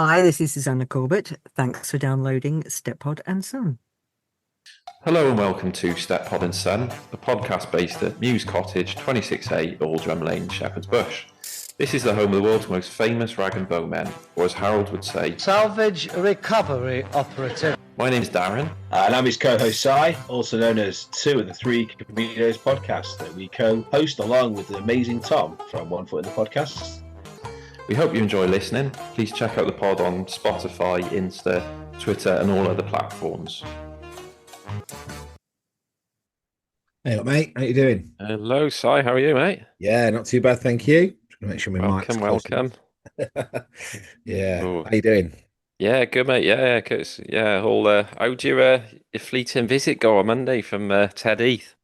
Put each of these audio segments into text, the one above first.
Hi, this is Susanna Corbett. Thanks for downloading Stepod and Son. Hello and welcome to Steptoe and Son, a podcast based at Mews Cottage, 26A, Aldrum Lane, Shepherd's Bush. This is the home of the world's most famous rag and bone men, or as Harold would say, salvage recovery operative. My name's Darren. And I'm his co-host Si, also known as two of the three Comedios podcasts that we co-host along with the amazing Tom from One Foot in the Podcast. We hope you enjoy listening. Please check out the pod on Spotify, Insta, Twitter and all other platforms. Hey up, mate. How you doing? Hello, Si. How are you, mate? Yeah, not too bad, thank you. Just gonna make sure my mic's Welcome. Yeah. Ooh. How you doing? Yeah, good, mate. Yeah, cause how'd your fleeting visit go on Monday from Ted Heath?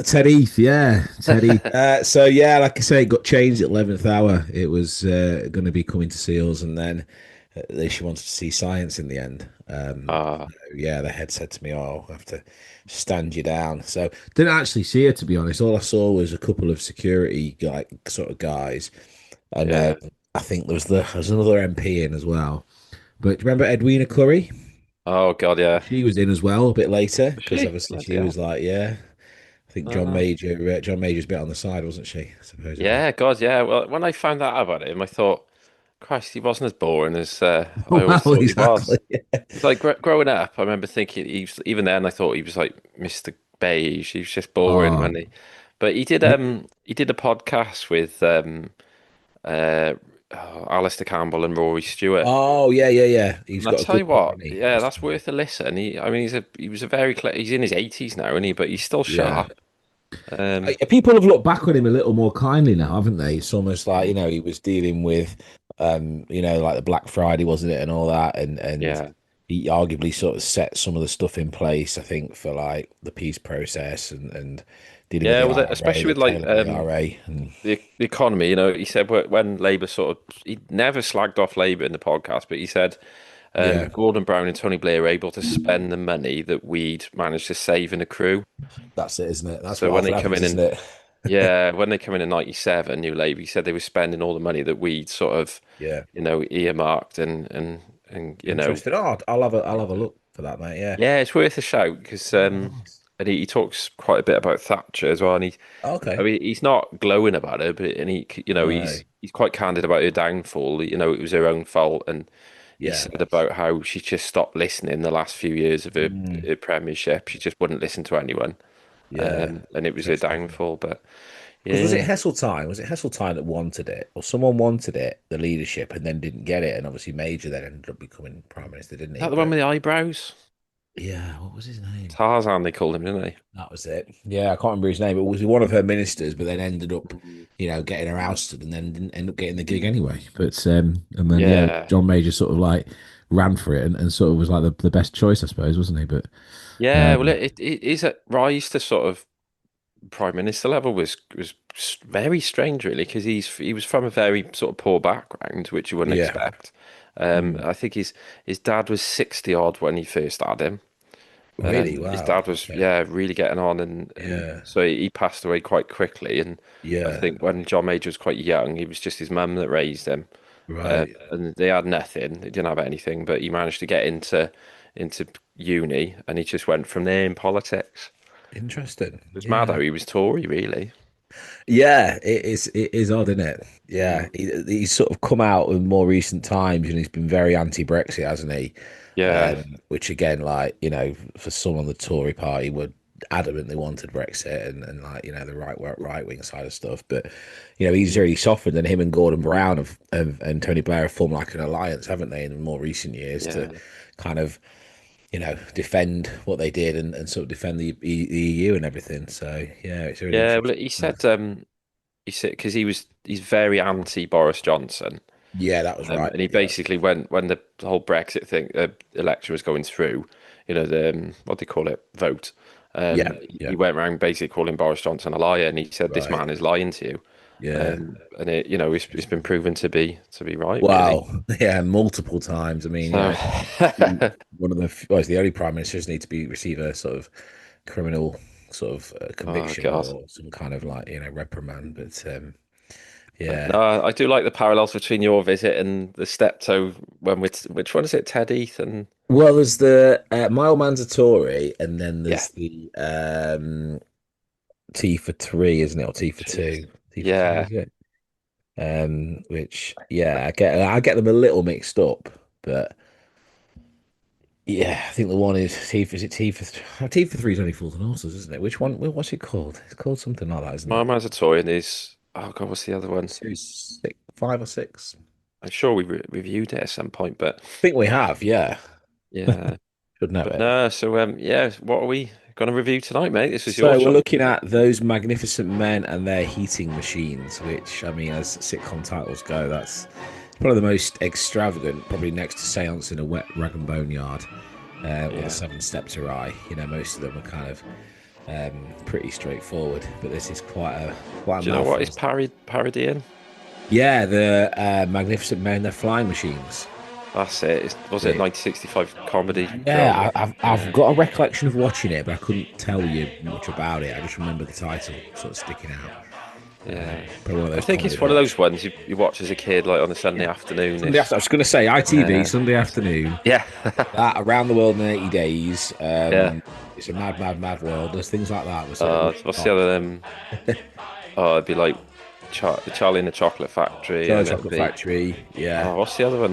Ted Heath, yeah. Ted Heath. So yeah, like I say, it got changed at 11th hour. It was going to be coming to see us, and then she wanted to see science in the end. Yeah, the head said to me, "Oh, I have to stand you down." So didn't actually see her, to be honest. All I saw was a couple of security sort of guys, and I think there was another MP in as well. But do you remember Edwina Curry? Oh God, yeah. She was in as well a bit later because She? obviously she was like, yeah. I think John Major's a bit on the side, wasn't she? Supposedly. Yeah, God, yeah. Well, when I found out about him, I thought, Christ, he wasn't as boring as I always thought he was. Yeah. It's like growing up, I remember thinking even then I thought he was like Mr. Beige. He was just boring when he. But he did a podcast with Alistair Campbell and Rory Stewart. Oh yeah. He's And got I a tell you good what, point, yeah, that's worth a listen. He was a very he's in his 80s now, isn't he? But he's still sharp. People have looked back on him a little more kindly now, haven't they? It's almost like, he was dealing with like the Black Friday, wasn't it, and all that, and Yeah. he arguably sort of set some of the stuff in place, I think, for like the peace process and dealing Yeah, with the well, IRA, especially with the like tail of the IRA and the economy, he said when Labour he never slagged off Labour in the podcast, but he said Gordon Brown and Tony Blair were able to spend the money that we'd managed to save and accrue. that's it, isn't it? That's So what when often they come happens, in isn't it? yeah, when they come in 97, New Labour, he said they were spending all the money that we'd sort of, Yeah. earmarked and Interesting. Oh, I'll have a look for that, mate. Yeah. yeah, it's worth a shout because Nice. and he talks quite a bit about Thatcher as well, and I Okay. mean, he's not glowing about it, but No. he's quite candid about her downfall. It was her own fault, and he Yeah. said about how she just stopped listening the last few years of Mm. her premiership. She just wouldn't listen to anyone, Yeah. and it was her Interesting. downfall. But Because was it yeah, Heseltine? Was it Heseltine that wanted it, or someone wanted it, the leadership, and then didn't get it, and obviously Major then ended up becoming prime minister, didn't is he? that the one But with the eyebrows? yeah, what was his name? Tarzan, they called him, didn't they? That was it. Yeah, I can't remember his name. It was one of her ministers, but then ended up, getting her ousted, and then didn't end up getting the gig anyway. But and then Yeah. John Major sort of like ran for it, and sort of was like the best choice, I suppose, wasn't he? But Yeah, well, um, it is a rise to sort of prime minister level was very strange, really, because he was from a very sort of poor background, which you wouldn't yeah, expect. Mm. I think his dad was 60 odd when he first had him. Really, His wow, dad was okay, really getting on, and yeah, so he passed away quite quickly. And I yeah, think when John Major was quite young, he was just his mum that raised him, right, and they had nothing. They didn't have anything, but he managed to get into uni, and he just went from there in politics. interesting, It was mad yeah. how he was Tory, really. Yeah, it is odd, isn't it? Yeah, Mm. he's sort of come out in more recent times, and he's been very anti-Brexit, hasn't he? Yeah, Which again, like for some on the Tory party would adamantly wanted Brexit and like the right wing side of stuff, but he's really softened, and him and Gordon Brown and Tony Blair have formed like an alliance, haven't they, in more recent years to yeah, kind of defend what they did and sort of defend the EU and everything. So yeah, it's really yeah. Well, interesting. he said because he's very anti Boris Johnson, Yeah, that was right. and he Yeah, basically when the whole Brexit thing election was going through, the what do they call it, vote. yeah, He yeah. went around basically calling Boris Johnson a liar, and he said this Right. man is lying to you. Yeah. And it's been proven to be right, really. Wow. Yeah, multiple times. I mean, So one of well, it's the only prime ministers need to receive a sort of criminal sort of oh conviction God. or some kind of like reprimand. But yeah, No, I do like the parallels between your visit and the Steptoe when which one is it? Ted Heath and Well, there's the My Old Man's a Tory, and then yeah, there's the T for three, isn't it? Or T for jeez. two? T for two, Yeah. is it? Which yeah, I get them a little mixed up, but yeah, I think the one is T for is it T for T for three is only Fools and Horses, isn't it? Which one? What's it called? It's called something like that, isn't My it? man's a toy and is oh god, what's the other one? Series six, five or six. I'm sure we reviewed it at some point, but I think we have, yeah. yeah. Should know But it. no, so yeah, what are we going to review tonight, mate? This was your So we're choice. looking at those magnificent men and their heating machines, which I mean, as sitcom titles go, that's one of the most extravagant, probably next to Seance in a Wet Rag and Bone Yard, or Yeah. the Seven Steps to Rye. You know, most of them are kind of pretty straightforward, but this is quite a Do you know what is mouthful. parodying? Yeah, the magnificent men, they're flying machines. That's it. Was it Yeah. 1965 comedy Yeah, drama? I've got a recollection of watching it, but I couldn't tell you much about it. I just remember the title sort of sticking out. Yeah. Probably one of I those think comedy it's one of ones. those ones you watch as a kid, like on a Sunday afternoon. Sunday after, I was going to say ITV Yeah. Sunday afternoon. Yeah. That Around the World in 80 Days. Yeah. It's a mad, mad, mad world. There's things like that. Was sort of What's the other oh, it'd be like Charlie and the Chocolate Factory, Charlie and it'd Chocolate be Factory. Yeah. what's the other one?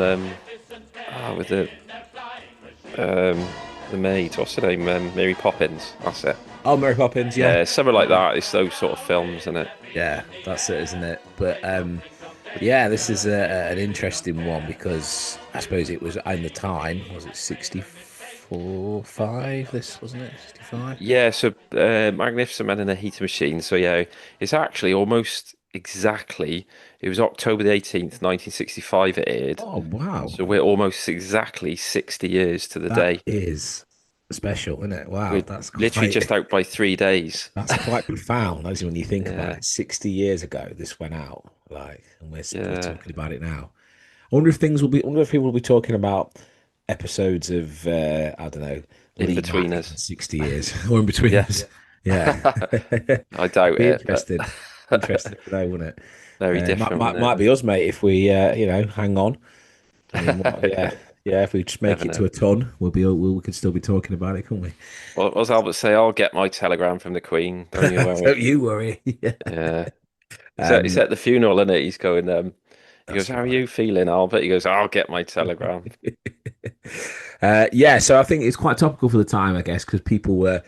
With um the maid. What's her name? Mary Poppins. That's it. Oh, Mary Poppins. Yeah. Yeah, something like that. It's those sort of films, isn't it? Yeah, that's it, isn't it? But yeah, this is an interesting one because I suppose it was in the time. Was it 64, 5? This wasn't it 65? Yeah, so Magnificent Man in a Heater Machine. So yeah, it's actually almost exactly. It was October the 18th, 1965. It aired. Oh wow, So we're almost exactly 60 years to the that day. is special, isn't it? Wow, We're literally just out by 3 days. that's quite profound. As when you think about Yeah, it, 60 years ago this went out, like, and we're yeah. talking about it now. I wonder if I wonder if people will be talking about episodes of I don't know, In Lee between Mack in us. 60 years or in between Yeah. us. Yeah. I doubt Be it, but interesting. Interesting to know, wouldn't it? very Might, different, might wouldn't might be us, mate, if we hang on. I mean, it? yeah. If we just make Never it to know. a ton, we could still be talking about it, couldn't we? Well, what was Albert say? I'll get my telegram from the Queen. Don't you worry. Don't you worry. Yeah. Yeah. He's Um, at the funeral, isn't it? He's going, he goes, that's how are right. you feeling, Albert? He goes, I'll get my telegram. Yeah, so I think it's quite topical for the time, I guess, because people were,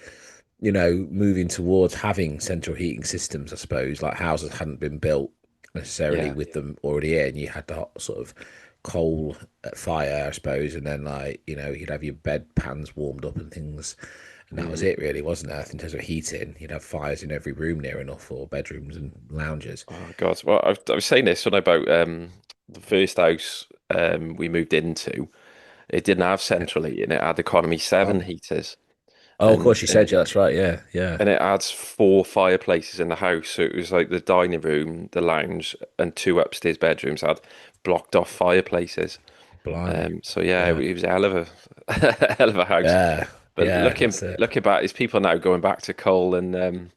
moving towards having central heating systems, I suppose, like houses hadn't been built necessarily Yeah. with them already in. You had the hot sort of coal fire, I suppose, and then like, you'd have your bed pans warmed up and things. And that was Mm. it, really, wasn't it? In terms of heating, you'd have fires in every room near enough, or bedrooms and lounges. Oh God. Well, I was saying this one about the first house we moved into. It didn't have central heating. It had economy 7 Oh, heaters, oh, of and course, you said, yeah, that's right. Yeah, yeah. and it adds 4 fireplaces in the house. So it was like the dining room, the lounge, and 2 upstairs bedrooms had blocked off fireplaces. Blimey. So yeah, Yeah, it was a hell of a hell of a house. yeah, But yeah, that's it. looking back, there's people now going back to coal and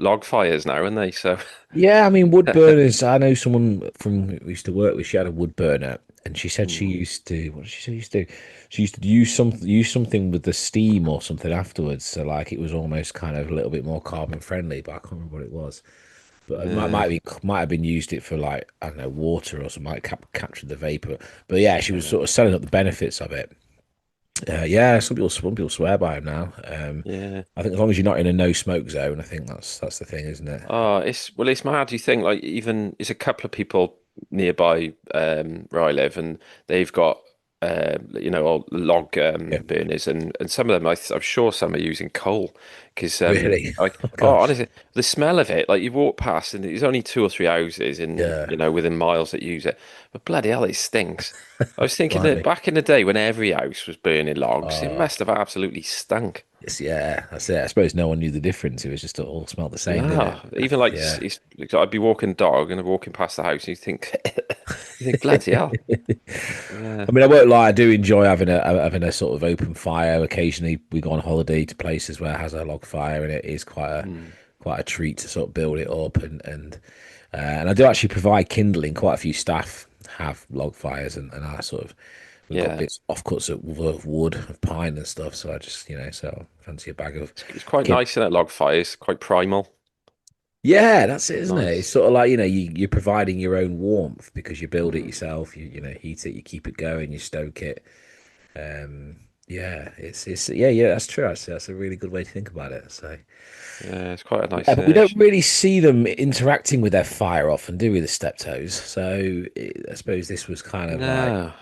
log fires now, aren't they? So Yeah, I mean, wood burners. I know someone from who we used to work with. She had a wood burner, and she said she mm, used to. What did she say? Used to. She used to use something with the steam or something afterwards. So like it was almost kind of a little bit more carbon friendly, but I can't remember what it was. But it yeah, might have been used it for like I don't know water or something like capture the vapor. But yeah, she was yeah, sort of selling up the benefits of it. Yeah, some people swear by them now. yeah. I think as long as you're not in a no smoke zone, I think that's the thing, isn't it? Oh, it's mad. You think like even there's a couple of people nearby where I live, and they've got old log Yeah, burners, and some of them I'm sure some are using coal because really. like Oh oh gosh. honestly the smell of it, like you walk past and there's only 2 or 3 houses in Yeah. within miles that use it, but bloody hell it stinks. I was thinking that Blimey. back in the day when every house was burning logs, it Oh, must have absolutely stunk. yeah, that's it. I suppose no one knew the difference. It was just all smelled the same, didn't No, it? even like Yeah. I'd be walking dog and I'm walking past the house and you think bloody hell. Yeah. I mean, I won't lie. I do enjoy having a sort of open fire. Occasionally, we go on holiday to places where it has a log fire, and it is Mm. quite a treat to sort of build it up and I do actually provide kindling. Quite a few staff have log fires, and I sort of we've got Yeah, bits offcuts of wood, of pine and stuff. So I just so I fancy a bag of it's quite kid. nice in that log fires, quite primal. Yeah, that's it, Quite isn't it? It's nice. sort of like you're providing your own warmth because you build it Mm. yourself. You heat it, you keep it going, you stoke it. Um, yeah, it's yeah, that's true. Actually, that's a really good way to think about it. So. Yeah, it's quite a Yeah, nice. but we don't really see them interacting with their fire often, do we, the Steptoes? So I suppose this was kind of like No.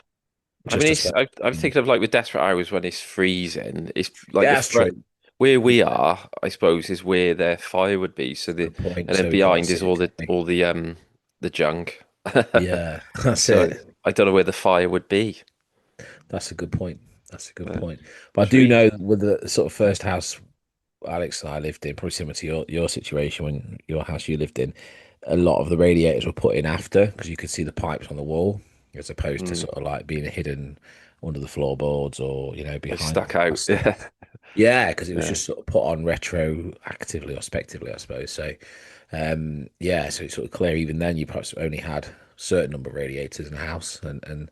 I mean, just a special I'm thing. thinking of like with Desperate Hours when it's freezing. It's like Yeah, the that's true. front where Yeah, we are, I suppose, is where their fire would be. So good point. and then So we can't behind see is it coming. all the junk. Yeah, that's So it. I don't know where the fire would be. That's a good point. That's a good But point. But I should do we? know that with the sort of first house Alex and I lived in, probably similar to your situation when your house you lived in, a lot of the radiators were put in after because you could see the pipes on the wall as opposed to Mm, sort of like being hidden under the floorboards or they behind stuck out. glass. Yeah, because it was Yeah, just sort of put on retroactively or spectively, I suppose. So, yeah, so it's sort of clear even then you perhaps only had a certain number of radiators in a house, and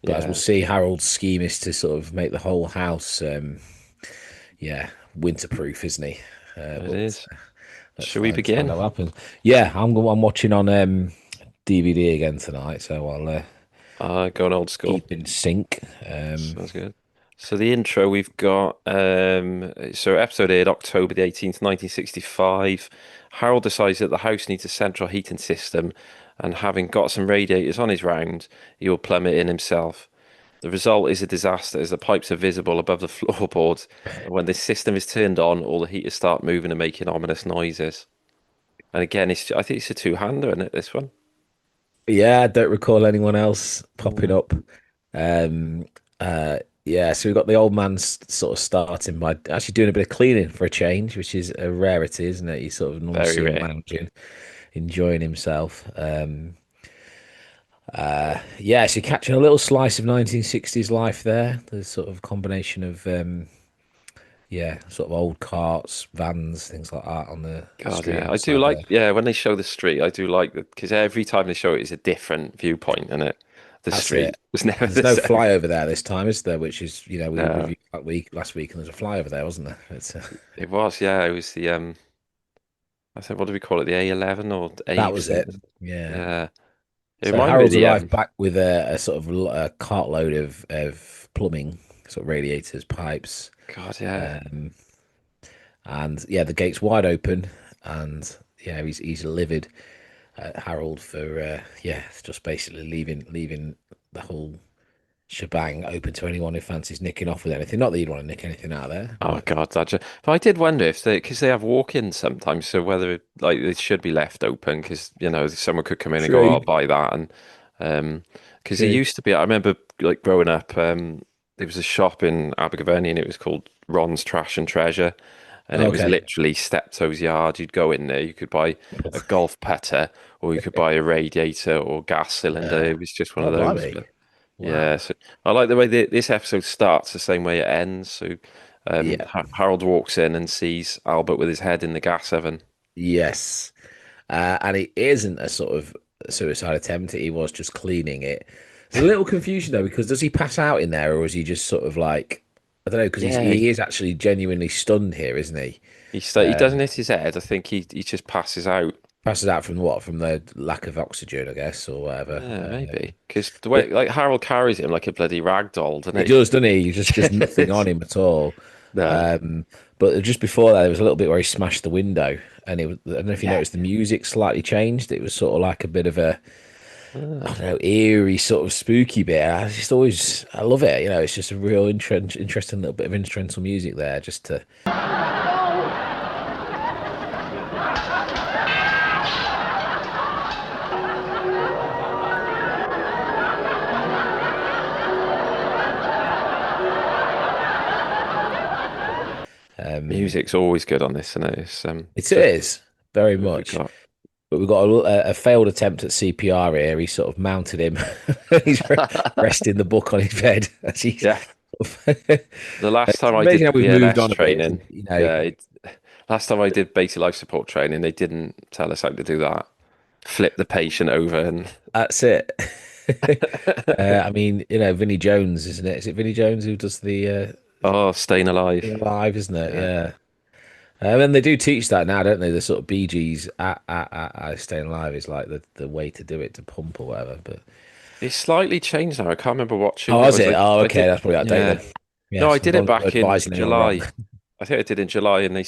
but as we'll yeah, see, Harold's scheme is to sort of make the whole house, yeah, winterproof, isn't he? it But is. let's Should we find begin? out what happens. Yeah, I'm watching on DVD again tonight, so I'll Going old school. keep in sync. Sounds good. So the intro we've got so episode aired October the 18th, 1965. Harold decides that the house needs a central heating system, and having got some radiators on his round, he will plumb it in himself. The result is a disaster as the pipes are visible above the floorboards, and when this system is turned on, all the heaters start moving and making ominous noises. And again, I think it's a two-hander, isn't it, this one? Yeah, I don't recall anyone else popping Mm. up. Um, yeah, so we've got the old man sort of starting by actually doing a bit of cleaning for a change, which is a rarity, isn't it? You sort of normally Very see him rare. lounging, enjoying himself. Yeah, so you're catching a little slice of 1960s life there. There's sort of combination of yeah, sort of old carts, vans, things like that on the God, street yeah, I do outside like. there. Yeah, when they show the street, I do like that because every time they show it, it's a different viewpoint, and it the That's street it. was never There's the no same. flyover there this time, is there? Which is, we No, reviewed that last week, and there's a flyover there, wasn't there? it was. Yeah, it was the I said, what do we call it? The A11 or That A was it. something? Yeah. Yeah, it So reminded me of Harold's the arrived back with a sort of a cartload of plumbing, sort of radiators, pipes, God, yeah. um, and yeah, the gate's wide open, and yeah, he's livid at Harold for yeah, just basically leaving the whole shebang open to anyone who fancies nicking off with anything. Not that you'd want to nick anything out of there, Oh but God, that just. But I did wonder if they, because they have walk-ins sometimes, so whether like it should be left open, because someone could come in and go, "Oh, true, I'll buy that," and because it true. used to be. I remember like growing up, there was a shop in Abergavenny, and it was called Ron's Trash and Treasure, and it was Okay. literally Steptoe's yard. You'd go in there, you could buy a golf putter, or you could buy a radiator or gas cylinder. It was just one of Oh, those. blimey. But yeah, Wow. so I like the way this episode starts the same way it ends. So Yeah. Harold walks in and sees Albert with his head in the gas oven. Yes. And it isn't a sort of suicide attempt. He was just cleaning it. There's a little confusion though, because does he pass out in there, or is he just sort of like, I don't know, because Yeah, he is actually genuinely stunned here, isn't he? he doesn't hit his head. I think he just passes out. Passes out from what? From the lack of oxygen, I guess, or whatever. Yeah, maybe because the way But like Harold carries him like a bloody rag doll, doesn't he he? does, doesn't he? Just nothing on him at all. No. But just before that, there was a little bit where he smashed the window, and I don't know if you Yeah. noticed the music slightly changed. It was sort of like a bit of a, I Ah. don't know, eerie sort of spooky bit. I love it. It's just a real interesting little bit of instrumental music there, just to. Um, Music's always good on this, and it's it so is very who have we much. got? But we've got a failed attempt at CPR here. He sort of mounted him. He's resting the book on his bed as he's. Yeah, the last It's time I amazing did how we've moved BLS on a bit, isn't training, it? yeah, last time I did basic life support training, they didn't tell us how to do that. Flip the patient over and That's it. I mean, Vinnie Jones, isn't it? Is it Vinnie Jones who does the Oh, Staying Alive. live, isn't it? Yeah. Yeah. And they do teach that now, don't they? The sort of Bee Gees at staying alive is like the way to do it, to pump or whatever. But It's slightly changed now. I can't remember what tune oh, it is was. it? Oh, I okay, did, that's probably outdated yeah. then. No, I Yes, as did it long as we're back in advising anyone wrong. July. I think I did in July, and they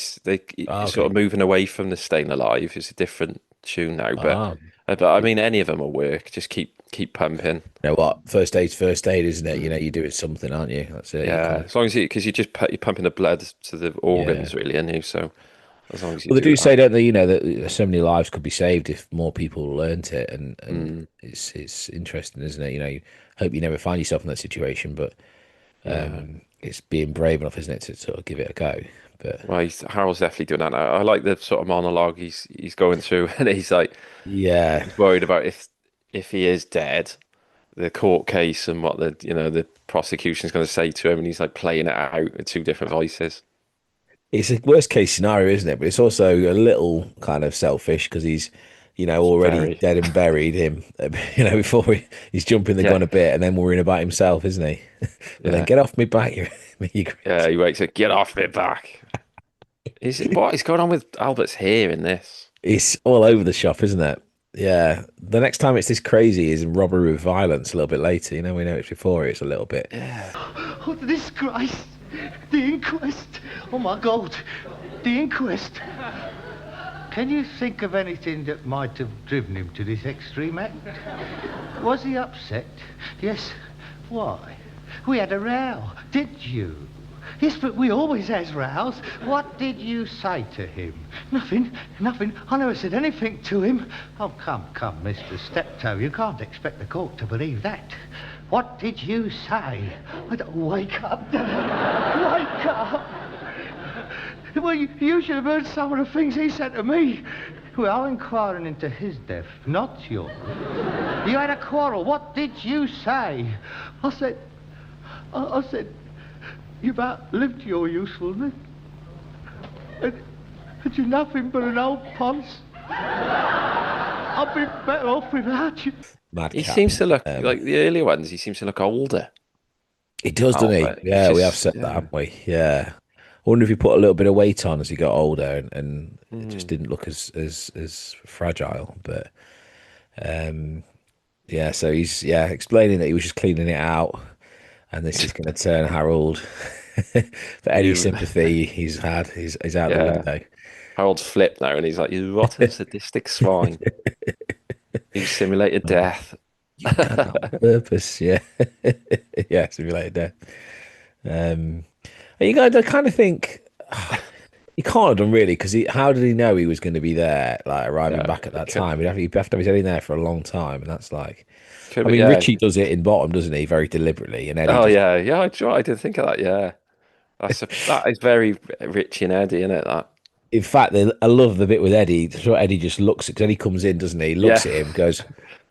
Oh, sort okay. of moving away from the Staying Alive. It's a different tune now, Ah, but I mean, any of them will work. Just keep pumping. you know what? First aid, isn't it? Mm. You're doing something, aren't you? That's it. You Yeah, can't. as long as because you're pumping the blood to the Yeah. organs, really, aren't you? So as long as you Well, they do do that. say, don't they? That so many lives could be saved if more people learnt it, and Mm, it's interesting, isn't it? You hope you never find yourself in that situation, but yeah. it's being brave enough, isn't it, to sort of give it a go. But Well, Harold's definitely doing that now. I like the sort of monologue he's going through, and he's like yeah, he's worried about if he is dead, the court case and what the prosecution's going to say to him, and he's like playing it out in two different voices. it's a worst case scenario, isn't it? But it's also a little kind of selfish because he's, already Very, dead and buried him, before he's jumping the yeah, gun a bit and then worrying about himself, isn't he? And then yeah, get off me back, you yeah. crazy. He wakes up, get off me back. What is going on with Albert's hair in this? It's all over the shop, isn't it? Yeah. The next time it's this crazy is in Robbery with Violence a little bit later. We know it's before it's a little bit. Yeah, Oh, the disgrace! The inquest! Oh my God! The inquest! Can you think of anything that might have driven him to this extreme act? Was he upset? Yes. Why? We had a row, did you? Yes, but we always has rows. What did you say to him? Nothing. I never said anything to him. Oh, come, Mr. Steptoe. You can't expect the court to believe that. What did you say? Wake up. Wake up. Well, you should have heard some of the things he said to me. Well, I'm inquiring into his death, not yours. You had a quarrel. What did you say? I said, you've outlived your usefulness. And you're nothing but an old ponce. I'd be better off without you. Madcap. he seems to look like the earlier ones. He seems to look older. He does, doesn't he? Albert, Yeah, we have said that, haven't we? Yeah. I wonder if he put a little bit of weight on as he got older and it just didn't look as fragile. But yeah, so he's explaining that he was just cleaning it out and this is going to turn Harold for any sympathy he's had is out the Yeah. window. Harold's flipped now, and he's like, "You rotten sadistic swine! You simulated death." You've done that on purpose, yeah. Yeah, simulated death. And I kind of think he can't have done really because how did he know he was going to be there, like arriving Yeah, back at that he could- time? He'd have to have been there for a long time, and that's like, Could I be, mean, yeah. Richie does it in bottom, doesn't he? Very deliberately, and Eddie. Oh Just, yeah. I didn't think of that. Yeah, that is very Richie and Eddie, isn't it? That. in fact, I love the bit with Eddie. So Eddie just looks because Eddie comes in, doesn't he? He looks Yeah. at him, goes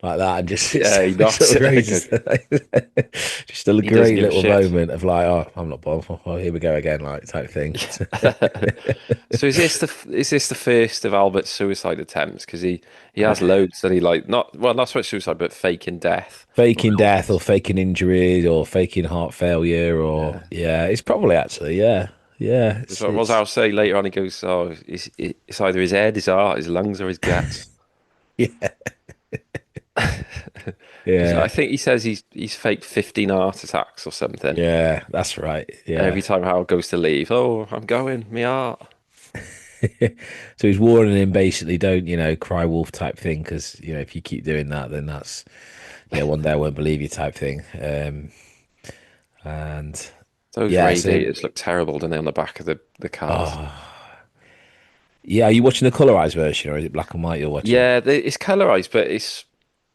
like that, and just Yeah, he knocks sort of it. great, just a He doesn't great give a little shit. moment of like, oh, I'm not bothered. Oh, here we go again, like type thing. So is this the first of Albert's suicide attempts? Because he has loads that he like not so much suicide, but faking death. Faking death or faking injuries or faking heart failure or it's probably actually yeah. So what I'll say later on, he goes, "Oh, it's either his head, his heart, his lungs, or his guts." Yeah. 'Cause I Yeah. think he says he's faked 15 heart attacks or something. Yeah, that's right. Yeah. Every time Howard goes to leave, oh, I'm going, me heart. So he's warning him basically, don't, cry wolf type thing, because, if you keep doing that, then that's, one day I won't believe you type thing. And Those yeah, so, radiators look terrible, don't they, on the back of the cars? yeah, are you watching the colorized version or is it black and white you're watching? Yeah, it's colorized, but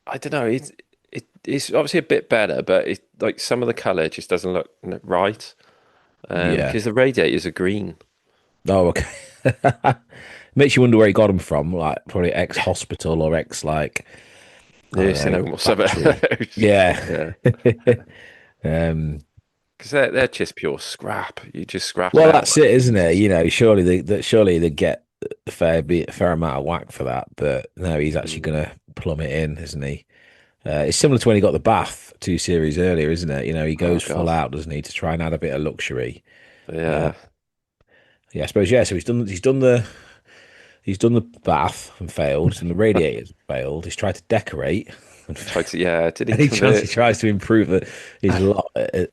I don't know, it's obviously a bit better, but like some of the color just doesn't look right. Yeah. Because the radiators are green. Oh, okay. Makes you wonder where he got them from, like probably ex-hospital or ex, like, Nursing home or something. Yeah. Yeah. Because they're just pure scrap. You just scrap Well, it out. that's it, isn't it? Surely they get a fair amount of whack for that, but no, he's actually going to plumb it in, isn't he? It's similar to when he got the bath 2 series earlier, isn't it? He Oh goes full God. out, doesn't he, to try and add a bit of luxury. Uh, Yeah. yeah, I suppose. Yeah, so he's done the bath and failed. He's done the radiators and failed. He's tried to decorate and Tried to, yeah, did he any chance he convert tries to improve his lot at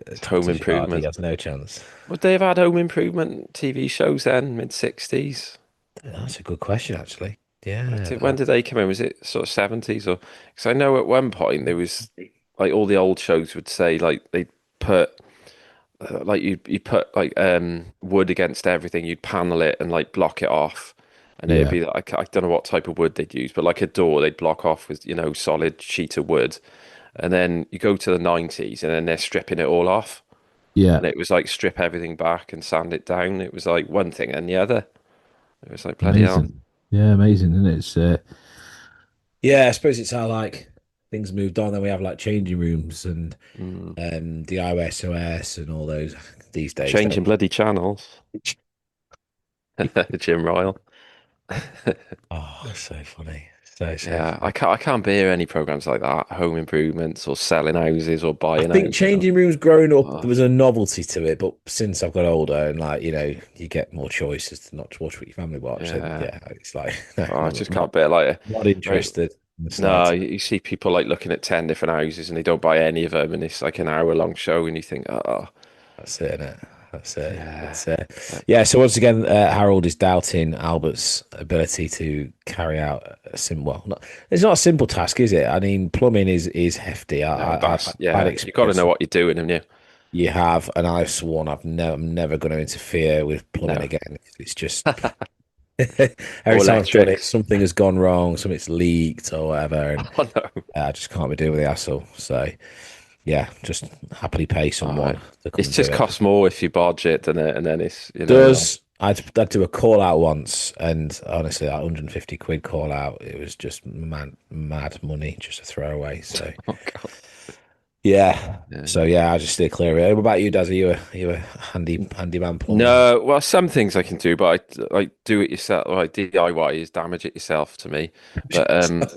the top of home the chart, he improvement? has no chance. Would they have had home improvement TV shows then, mid 60s? That's a good question, actually. Yeah, When did they come in? Was it sort of 70s or? Because I know at one point there was like all the old shows would say like they put like you put like wood against everything. You'd panel it and like block it off, and it'd yeah, be like I don't know what type of wood they'd use, but like a door they'd block off with solid sheet of wood, and then you go to the 90s and then they're stripping it all off, yeah. and it was like strip everything back and sand it down. It was like one thing and the other. It was like bloody hell. Amazing. Yeah, amazing, isn't it? Yeah, I suppose it's how like things moved on. Then we have like changing rooms and Mm. the iOS and all those these days, don't Changing bloody channels. we? Jim Ryle. Oh, so funny. So Yeah, I funny. can't bear any programs like that. Home improvements or selling houses or I buying think houses. changing rooms growing up, Oh, there was a novelty to it, but since I've got older and like, you get more choices to not to watch what your family watch. And yeah. yeah, it's like no, Oh, I not just not can't bear not like interested in the no, slightest. you see people like looking at 10 different houses and they don't buy any of them and it's like an hour long show and you think, oh, That's it, innit? That's it. yeah. Yeah. So once again, Harold is doubting Albert's ability to carry out a simple. Well, it's not a simple task, is it? I mean, plumbing is hefty. No, I've that's had bad yeah. You got to experience. know what you're doing, haven't you? You have, and I've sworn I'm never going to interfere with plumbing No. again. It's just every Or time I've done it, electrics. something has gone wrong, something's leaked or whatever, and Oh no. I just can't be doing with the hassle. So yeah, just happily pay Oh, someone to come it and do just it. costs more if you barge it, than it? And then it's, Does I'd do a call out once, and honestly, that 150 quid call out, it was just mad money just to throw away. So oh God. yeah, Yeah. so yeah, I just steer clear of it. What about you, Daz? Are you a handyman plumber? No, well, some things I can do, but I do it yourself. Like DIY is damage it yourself to me. But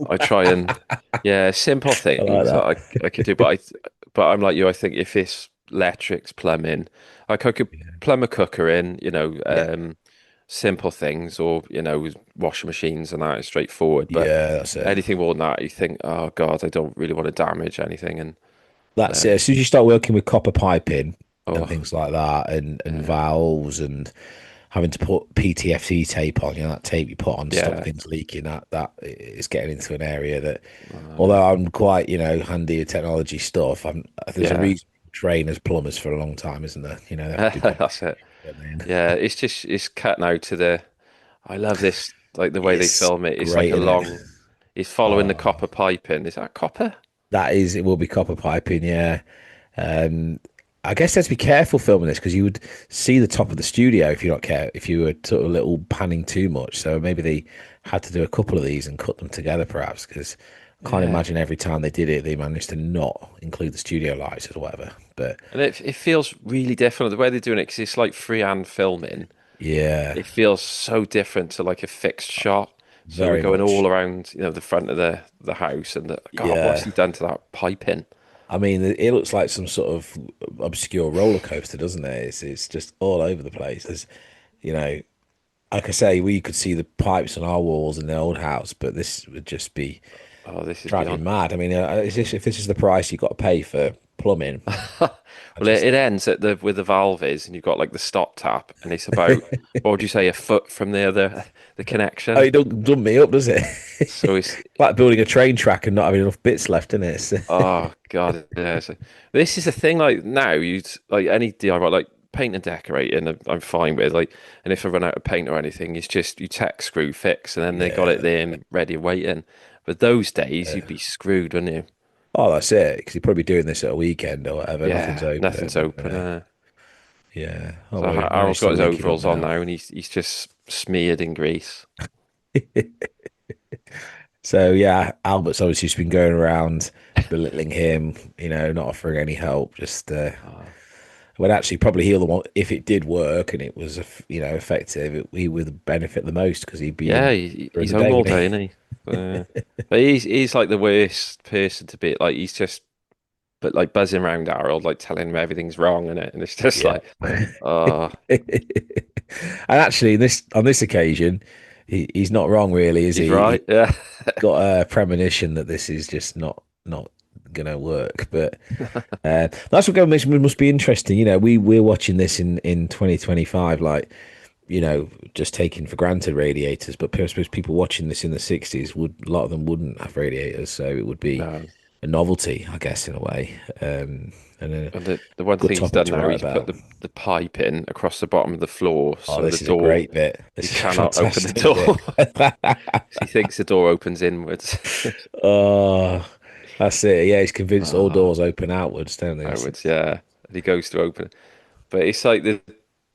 I try and yeah, simple I like things that that. I could do. But I'm like you. I think if it's electrics, plumbing, like I could plumb a cooker in, Yeah, simple things, or washing machines and that is straightforward. But yeah, that's it. anything more than that, you think, oh God, I don't really want to damage anything. And That's it. As soon as you start working with copper piping and oh things like that, and yeah, valves and having to put PTFE tape on, that tape you put on to stop yeah, things leaking, that is getting into an area that, although I'm quite, handy with technology stuff, there's a yeah. reason we train as plumbers for a long time, isn't there? They have to do quite That's it. a bit. Yeah, it's cut now to the. I love this, like the way they It's film it. It's like great, a isn't it? long. It's following the Oh, copper piping. Is that copper? it will be copper piping, yeah. Um, I guess let's be careful filming this because you would see the top of the studio if you were sort of a little panning too much. So maybe they had to do a couple of these and cut them together, perhaps, because I can't Yeah, imagine every time they did it they managed to not include the studio lights or whatever. But and it feels really different the way they're doing it because it's like freehand filming. yeah, It feels so different to like a fixed shot. So we're very going much. all around, the front of the house, and God, what's Yeah. he done to that piping? I mean, it looks like some sort of obscure roller coaster, doesn't it? It's just all over the place. You know, like I say, we could see the pipes on our walls in the old house, but this would just be Oh, this is driving beyond. mad. I mean, if this is the price you've got to pay for plumbing, I Well, just it ends at the with the valve is, and you've got like the stop tap, and it's about what would you say, a foot from the oh, connection. it don't done me up, does it? So it's Like building a train track and not having enough bits left in it. oh God, yeah. So this is the thing. Like now, you'd like any DIY, like paint and decorating. I'm fine with like, and if I run out of paint or anything, it's just you tack screw fix, and then they got it Yeah. there and ready waiting. But those days, you'd Yeah. be screwed, wouldn't you? Oh, that's it. Because you're probably doing this at a weekend or whatever. Nothing's Yeah, nothing's open. open. Yeah. Oh, So well, you've Harold's managed got to his link it up overalls on now. now, and he's just smeared in grease. So yeah, Albert's obviously just been going around belittling him, not offering any help. Just Oh, When actually probably he'll the one if it did work and it was effective, he would benefit the most because he'd be Yeah, in during he's the home day, all wouldn't day, isn't he? But he's like the worst person to be. Like he's just but like buzzing around Harold, like telling him everything's wrong in it, and it's just he? like, oh, And actually, on this occasion, he's not wrong, really, is he's he? He right. Yeah, got a premonition that this is just not gonna work. But that's what must be interesting. We're watching this in 2025, like just taking for granted radiators. But I suppose people watching this in the 60s a lot of them wouldn't have radiators, so it would be no. a novelty, I guess, in a way, and a And the one good thing he's topic done to now, write he's put about. the pipe in across the bottom of the floor, Oh, so the this is a door great bit. you This is a cannot open the fantastic door. bit. He thinks the door opens inwards. Oh, that's it. Yeah, he's convinced all Ah, doors open outwards, don't they? outwards, yeah. And he goes to open it, but it's like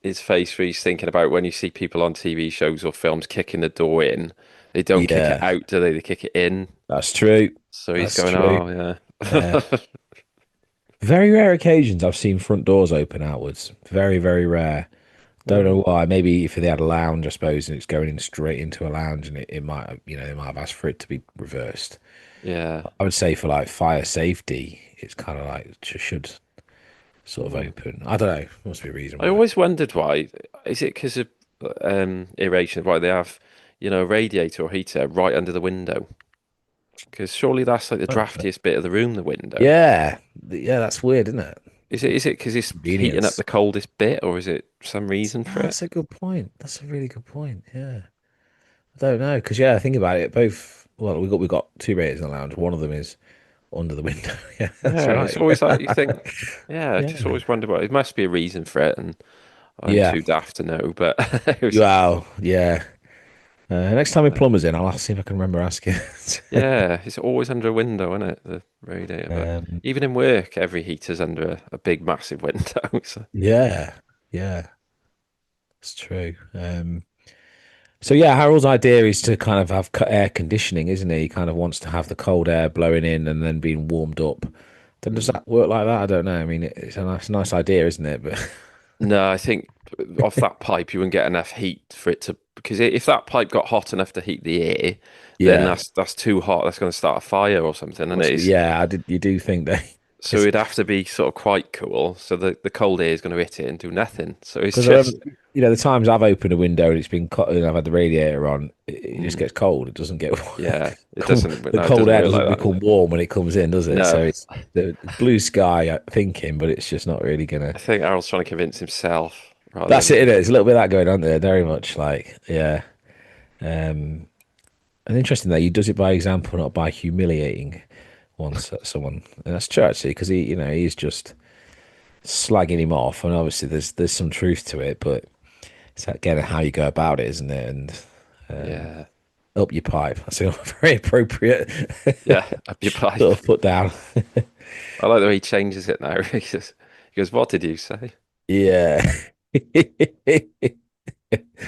his face where he's thinking about when you see people on TV shows or films kicking the door in, they don't kick it Yeah, out, do they? They kick it in. that's true. So he's That's going, true. oh Yeah. yeah, Very rare occasions I've seen front doors open outwards. Very, very rare. Don't know no, why. Maybe if they had a lounge, I suppose, and it's going in straight into a lounge, and it might have, they might have asked for it to be reversed. yeah. I would say for like fire safety, it's kind of like should sort of Mm. open. I don't know. Must be a reason I why. always wondered why. Is it because of aeration? Why they have, a radiator or heater right under the window? Because surely that's like the draftiest bit of the room, the window. Yeah, yeah, that's weird, isn't it? Is it because it's heating up Convenience. the coldest bit, or is it some reason for it? That's a good point. That's a really good point. Yeah. I don't know because yeah, think about it. Both well, we got two radiators in the lounge. One of them is under the window. Yeah, that's Yeah, it's right. always like you think. Yeah, I Yeah, just always wonder what it must be a reason for it, and I'm yeah. too daft to know. But it was, Wow. Yeah. Next time a plumber's in, I'll see if I can remember asking. yeah, it's always under a window, isn't it? The radiator, but um, even in work, every heater's under a big, massive window. So, yeah, yeah, it's true. So yeah, Harold's idea is to kind of have air conditioning, isn't he? He kind of wants to have the cold air blowing in and then being warmed up. Then does mm. that work like that? I don't know. I mean, it's a nice idea, isn't it? But No, I think off that pipe you wouldn't get enough heat for it to because if that pipe got hot enough to heat the air, then yeah, that's too hot. That's going to start a fire or something, and must be. it's Yeah, I did. You do think that? so it'd have to be sort of quite cool. So the cold air is going to hit it and do nothing. So it's Because I just remember, the times I've opened a window and it's been and I've had the radiator on, it just mm, gets cold. It doesn't get yeah, it cool. doesn't. The No, it cold doesn't air work like doesn't that, does become it? warm when it comes in, does it? So No, it's the blue sky thinking, but it's just not really gonna. I think Harold's trying to convince himself rather That's than it. It's a little bit of that going on there. Very much like yeah. And interesting that he does it by example, not by humiliating someone. And that's true actually, because he's just slagging him off, and obviously there's some truth to it, but it's again how you go about it, isn't it? And yeah, up your pipe. That's a very appropriate yeah. Up your pipe. sort of put down. I like the way he changes it now. He goes, "What did you say?" Yeah.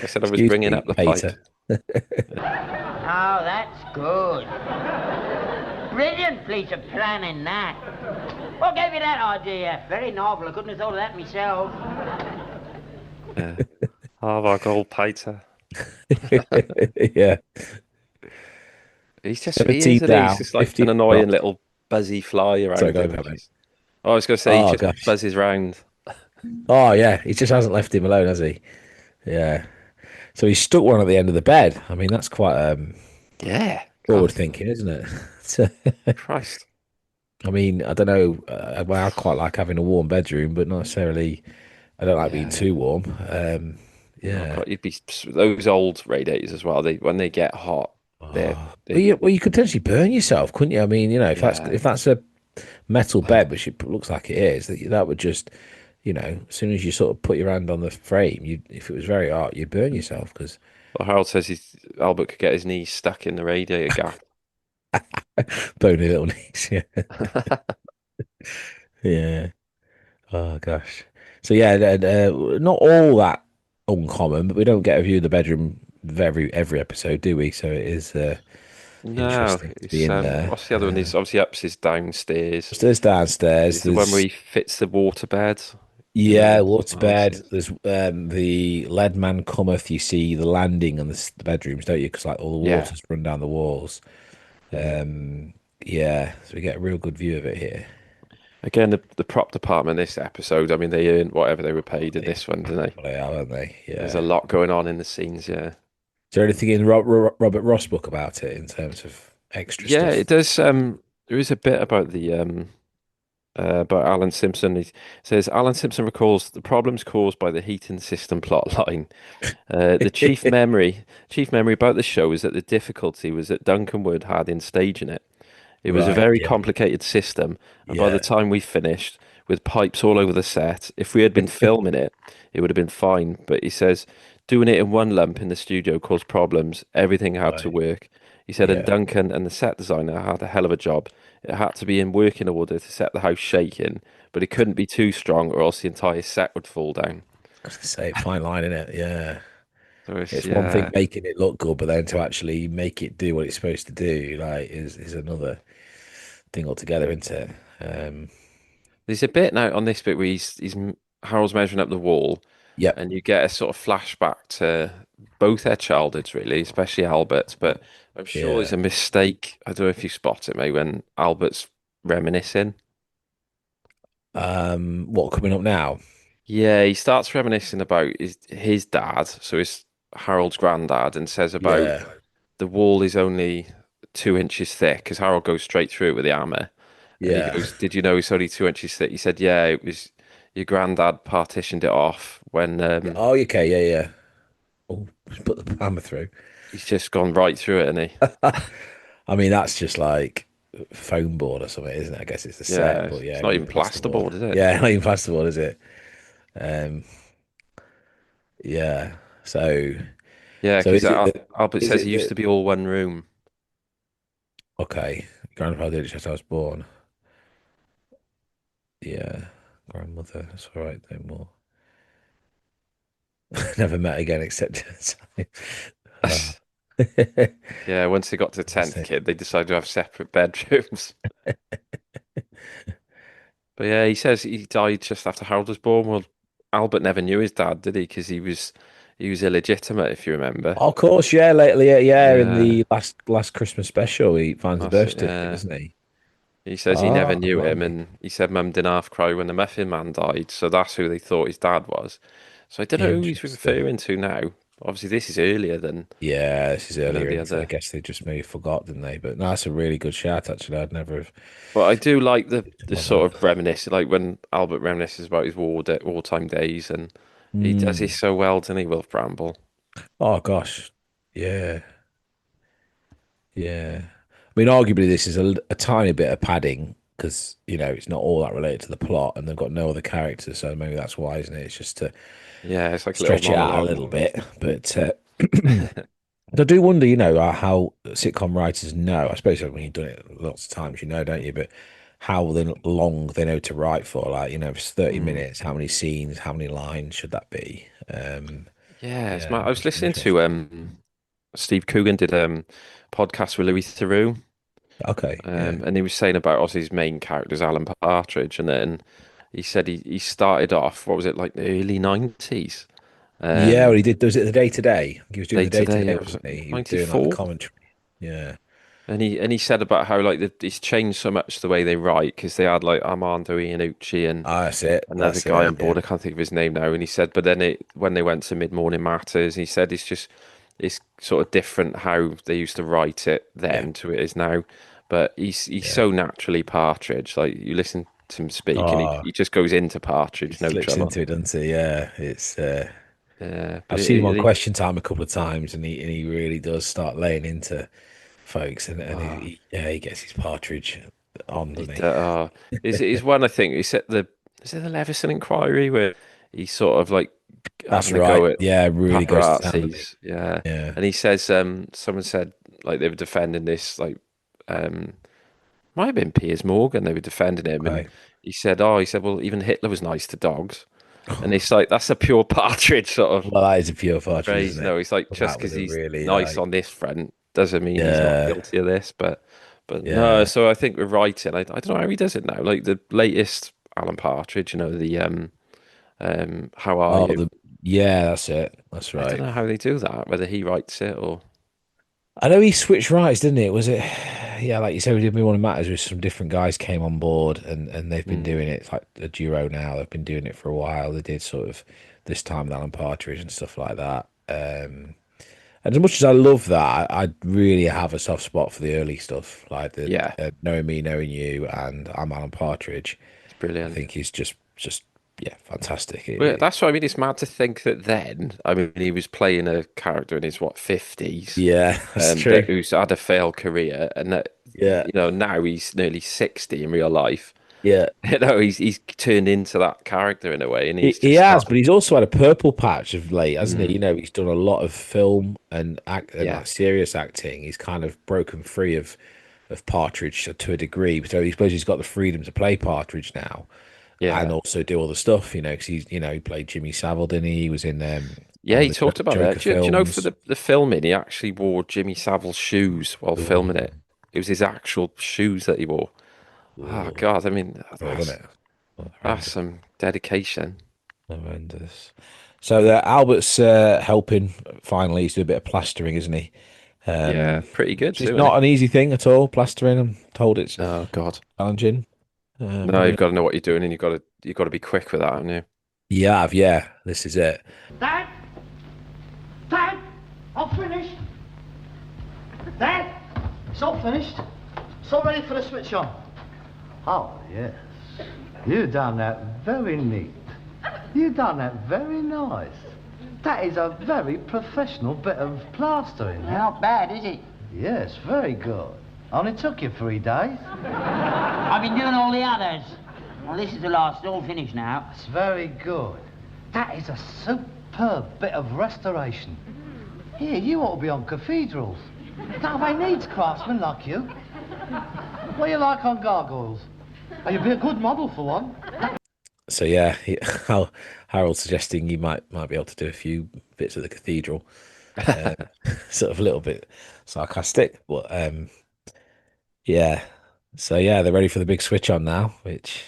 I said I was Excuse bringing me, up the pipe. Peter. Oh, that's good. Brilliant piece of planning, that. What gave you that idea? Very novel. I couldn't have thought of that myself. Yeah. Oh, my gold Peter. Yeah. He's just, he 17 is, isn't he? He's down, just like 50 an annoying dropped. little buzzy fly Sorry, around go him. ahead, mate. Oh, I was going to say, he Oh just gosh. buzzes round. Oh yeah, he just hasn't left him alone, has he? Yeah. So he stuck one at the end of the bed. I mean, that's quite Yeah. forward God, thinking, isn't it? So, Christ. I mean, I don't know. Well, I quite like having a warm bedroom, but not necessarily. I don't like being Yeah. too warm. Oh, Yeah. God, you'd be those old radiators as well. They when they get hot, they're, Oh. they Well, you could potentially burn yourself, couldn't you? I mean, yeah. if that's a metal bed, which it looks like it is, that would just, as soon as you sort of put your hand on the frame, if it was very hot, you'd burn yourself because Well, Harold says Albert could get his knees stuck in the radiator gap. bony little knees. Yeah. Yeah. Oh gosh. So yeah, not all that uncommon, but we don't get a view of the bedroom every episode, do we? So it is No, interesting to be it's in there. what's the other one? Is obviously upstairs downstairs. There's downstairs. It's the one where There's he fits the water bed. Yeah, Nice. waterbed. There's the lead man cometh. You see the landing and the bedrooms, don't you? Because like all the Yeah. water's run down the walls. Yeah. Yeah, so we get a real good view of it here. Again, the prop department this episode, I mean, they earned whatever they were paid in They, this one, didn't they? well, they are, aren't they? There's a Yeah. lot going on in the scenes, yeah. Is there anything in Robert Ross book about it in terms of extra Yeah, it stuff? does. There is a bit about the about Alan Simpson. He says Alan Simpson recalls the problems caused by the heating system plot line. The chief memory about the show is that the difficulty was that Duncan Wood had in staging it. It was a Right. very Yeah. complicated system, and by the Yeah. time we finished, with pipes all over the set, if we had been filming it, it would have been fine. But he says doing it in one lump in the studio caused problems. Everything had to Right. work. He said, and Yeah. Duncan and the set designer had a hell of a job. It had to be in working order to set the house shaking, but it couldn't be too strong, or else the entire set would fall down. I was gonna say fine line in it. Yeah. So it's It's one thing yeah. making it look good, but then to actually make it do what it's supposed to do, like, is another thing altogether, isn't it? There's a bit now on this bit where Harold's measuring up the wall, Yep. and you get a sort of flashback to both their childhoods, really, especially Albert's. But I'm sure there's Yeah. a mistake. I don't know if you spot it, mate, when Albert's reminiscing. What coming up now? Yeah, he starts reminiscing about his dad, so his Harold's granddad, and says about Yeah. the wall is only 2 inches thick, because Harold goes straight through it with the hammer. And he Yeah. goes, "Did you know it's only 2 inches thick?" He said, "Yeah, it was your granddad partitioned it off when Oh, okay. Yeah. Yeah. Oh, just put the hammer through. he's just gone right through it, and he, I mean, that's just like foam board or something, isn't it? I guess it's the yeah, set, but it's yeah, not maybe even plasterboard. plasterboard, is it? Yeah, not even plasterboard, is it? Um, yeah. So, Yeah, so because is it the, Albert is says it it used the, to be all one room. okay, grandfather did it just I was born. Yeah, grandmother. That's all right. No more. Never met again except uh, Yeah, once they got to the that's 10th it. kid, they decided to have separate bedrooms. But yeah, he says he died just after Harold was born. Well, Albert never knew his dad, did he? Because he was illegitimate, if you remember. Of course, yeah, lately, yeah, in Yeah, the last Christmas special, he finds the that's birth it. certificate, Yeah. doesn't he? He says he never Oh, knew him, blimey. and he said Mum didn't half cry when the Muffin Man died, so that's who they thought his dad was. So I don't know who he's Interesting. referring to now. Obviously, this is earlier than Yeah, this is earlier, the and so I other. guess they just maybe forgot, didn't they? But no, that's a really good shout, actually. I'd never have But I do like picked the up on sort that. of reminisce, like when Albert reminisces about his wartime days, and he does it Hmm. so well, doesn't he, Wilf Bramble? Oh gosh, yeah, yeah. I mean, arguably, this is a tiny bit of padding because it's not all that related to the plot, and they've got no other characters, so maybe that's why, isn't it? It's just to Yeah, it's like a little stretch it out a monologue. little bit. But I do wonder, how sitcom writers know. I suppose when you've done it lots of times, don't you? But how long they know to write for. Like, if it's 30 Mm. minutes, how many scenes, how many lines should that be? Yeah, it's Yeah, I was must be listening to interesting. Steve Coogan did podcast with Louis Theroux. Okay, yeah. And he was saying about obviously his main character is Alan Partridge, and then he said he started off, what was it, like the early 90s? Yeah, well, Um, he did. Was it the day to day? He was doing Day the to day to day, day, it was wasn't he? He was doing like the 94. commentary. Yeah, And he said about how like it's changed so much the way they write because they had like Armando Iannucci and that's it. another That's guy it. on Yeah, board. I can't think of his name now. And he said, but then when they went to Mid Morning Matters, he said it's sort of different how they used to write it yeah, then to it is now. But he's yeah. so naturally Partridge. Like you listen to him speak, and he, Oh, he just goes into he Partridge, no slips trouble. into it, doesn't he? Yeah, it's. Yeah, but I've seen him on Question Time a couple of times, and he really does start laying into folks, and oh, he gets his partridge on, he doesn't he? is one I think he said the is it the Leveson inquiry where he's sort of like That's having a right. go at Yeah, really goes to town, doesn't paparazzis, yeah. he? Yeah. And he says someone said like they were defending this like um might have been Piers Morgan, they were defending him, and Okay. he said well even Hitler was nice to dogs, and it's like that's a pure Partridge sort of Well, that is a pure partridge, phrase. isn't it? No, it's like Well, just that because was a he's really nice like, on this front doesn't mean he's not yeah, guilty of this. But no, yeah, so I think we're writing. I don't know how he does it now. Like the latest Alan Partridge, How are you? Yeah, that's it. That's I right. don't know how they do that, whether he writes it or. I know he switched rights, didn't it? Was it? Yeah, like you said, we did Me One Matters with some different guys came on board, and they've been doing it. It's like a duo now. They've been doing it for a while. They did sort of this time with Alan Partridge and stuff like that. And as much as I love that, I really have a soft spot for the early stuff, like the Yeah, Knowing Me, Knowing You, and I'm Alan Partridge. it's I brilliant. think he's just yeah, fantastic. Well, that's what I mean. It's mad to think that then, I mean, he was playing a character in his what 50s, Yeah, that's that true. who's had a failed career, and that Yeah, now he's nearly 60 in real life. yeah. He's turned into that character in a way, and he's He just has, but he's also had a purple patch of late, hasn't he? Mm, You know, he's done a lot of film and act and yeah, like serious acting. He's kind of broken free of Partridge to a degree. So he suppose he's got the freedom to play Partridge now and yeah, also do all the stuff, because he's he played Jimmy Savile, didn't he? He was in yeah. one He of the talked about that. Joker Do you know for films. the filming, he actually wore Jimmy Savile's shoes while filming Ooh, it. It was his actual shoes that he wore. Oh ooh, God, I mean, wasn't it? that's Horrendous. some dedication. Horrendous. So Albert's helping finally. He's doing a bit of plastering, isn't he? Yeah, pretty good Which is too, isn't not it? an easy thing at all. Plastering, I'm told it's Oh God. challenging. No, you've got to know what you're doing, and you've got to be quick with that, haven't you? Yeah. This is it. Dad? Dad? I'm finished. Dad? It's all finished. It's all ready for the switch on. Oh, yes. You done that very neat. You done that very nice. That is a very professional bit of plastering. Not bad, is it? Yes, very good. Only took you 3 days. I've been doing all the others. Well, this is the last, all finished now. That's very good. That is a superb bit of restoration. Here, you ought to be on cathedrals. Nobody needs craftsmen like you. What do you like on gargoyles? Oh, you'd be a good model for one. So yeah, Harold's suggesting you might be able to do a few bits of the cathedral. Sort of a little bit sarcastic, but yeah. So yeah, they're ready for the big switch on now, which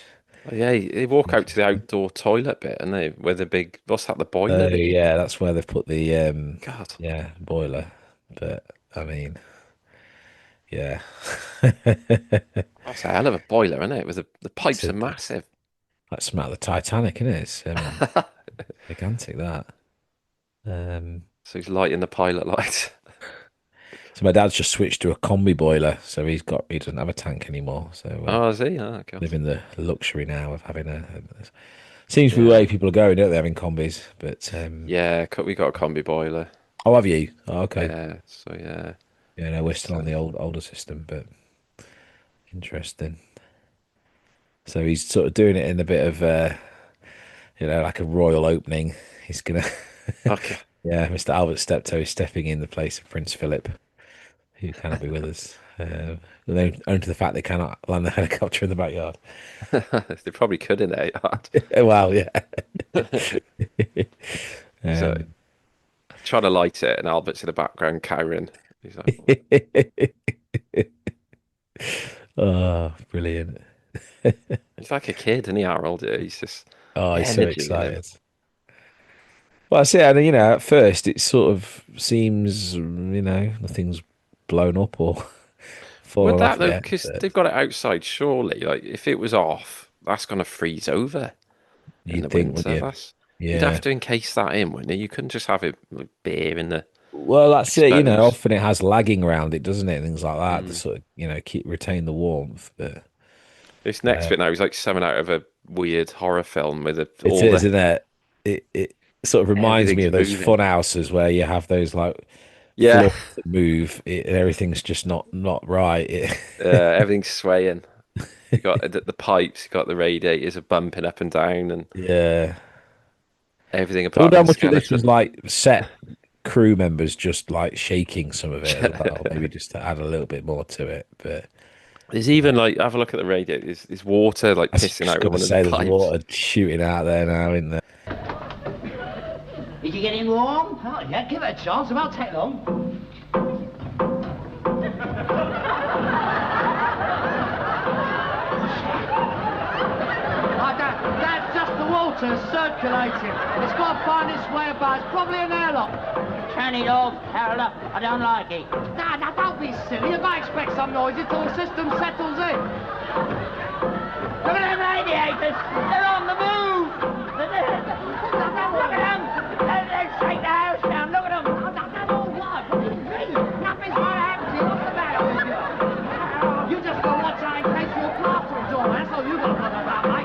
Oh, yeah, they walk out to the outdoor toilet bit, and they where the big what's that, the boiler? yeah, that's where they've put the God, boiler. But I mean, yeah. that's a hell of a boiler, isn't it? With the pipes It's are massive. like smell the Titanic, isn't it? It's gigantic that. So he's lighting the pilot lights. So my dad's just switched to a combi boiler, so he doesn't have a tank anymore. So Oh, is he? Oh, God. living the luxury now of having seems to be the Yeah, way people are going, don't they, having combis? But yeah. We got a combi boiler. oh, have you? Oh, okay. Yeah, so yeah. Yeah, no, we're still So, on the older system, but interesting. So he's sort of doing it in a bit of like a royal opening. He's gonna okay. yeah, Mr. Albert Steptoe is stepping in the place of Prince Philip, who cannot be with us. Owing to the fact they cannot land the helicopter in the backyard. They probably could in there. Well, yeah. So Um, trying to light it, and Albert's in the background cowering. He's like, oh, brilliant. he's like a kid, isn't he, Harold? Yeah, he's just Oh, he's so energy in him. excited. Well, I see. And at first it sort of seems, nothing's blown up or Would fallen off that though? yet. Because But they've got it outside, surely. Like if it was off, that's gonna freeze over in the you'd think, winter. wouldn't you? You'd have Yeah. to encase that in, wouldn't you? You couldn't just have it like bare in the Well, that's it. exposed. Often it has lagging around it, doesn't it? Things like that to Mm. sort of, retain the warmth. But This next bit now is like something out of a weird horror film with it all is, the isn't it? It sort of reminds me everything's of those moving. fun houses where you have those like Yeah, floors that move, and everything's just not right. everything's swaying. You got the pipes, you got the radiators are bumping up and down, and Yeah. everything I apart wonder from how the much of this was skeleton. like set crew members just like shaking some of it as well, maybe just to add a little bit more to it. But There's even like have a look at the radiators. There's water like I was pissing just out of going to one of say the there's pipes. water shooting out there now in there. Is you getting warm? Oh, yeah, give it a chance. It won't take long. That's just the water. water circulating. It's got to find its way about. It's probably an airlock. Turn it off, Harold. I don't like it. Nah, don't be silly. You might expect some noise until the system settles in. Look at them radiators. They're on the move. Look at them. They'll shake the house down. Look at them. Nothing's going to happen to you. What's the matter with you? You just go watch out in case your plaster is on. That's all you got to worry about, mate.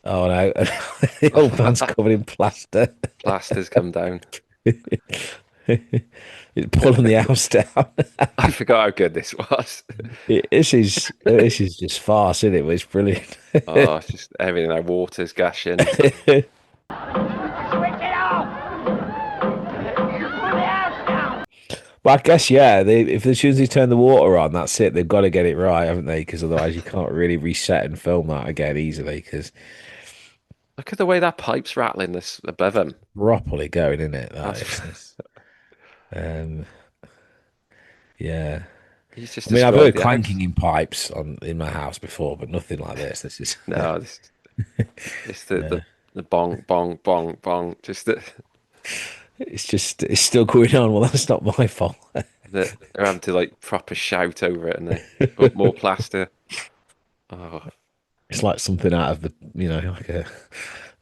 Oh no, the old man's covered in plaster. Plaster's come down. It's pulling the house down. I forgot how good this was. This is just farce, isn't it? But it's brilliant. Oh, it's just everything. Like water's gushing. Switch it off. Pull the house down. But I guess if as soon as they turn the water on, that's it. They've got to get it right, haven't they? Because otherwise, you can't really reset and film that again easily. Because Look at the way that pipe's rattling this above him. properly going, isn't it? Yeah. He's just I mean, I've heard destroyed the clanking house. in pipes in my house before, but nothing like this. This is No, it's the bong, bong, bong, bong. Just it's still going on. Well, that's not my fault. they're having to like proper shout over it, and they put more plaster. Oh, It's like something out of the like a